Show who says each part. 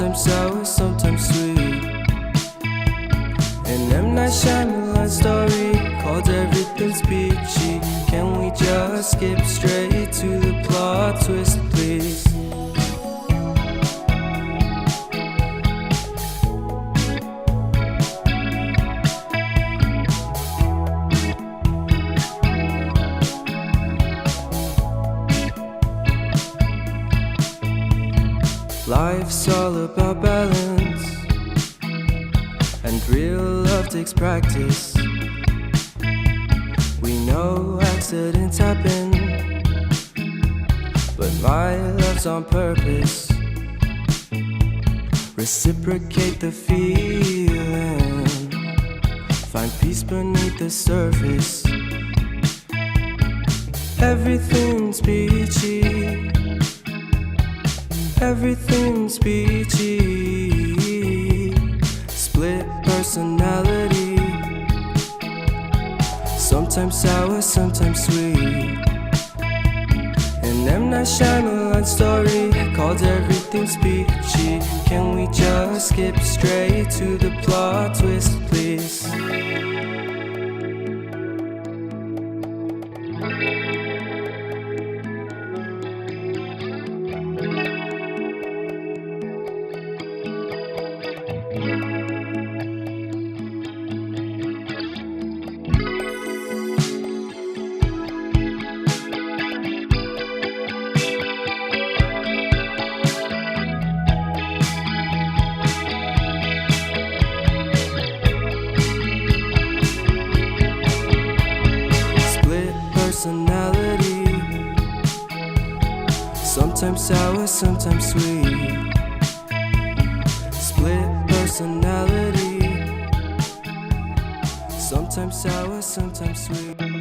Speaker 1: sometimes sour, sometimes sweet. An M. Night Shyamalan story called Everything's Peachy. Can we just skip straight to the plot twist, please? Life's all about balance, and real love takes practice. We know accidents happen, but my love's on purpose. Reciprocate the feeling, find peace beneath the surface. Everything's peachy, everything's peachy. Split personality, sometimes sour, sometimes sweet. An M. Night Shyamalan story called Everything's Peachy. Can we just skip straight to the plot twist, please? Personality, sometimes sour, sometimes sweet. Split personality, sometimes sour, sometimes sweet.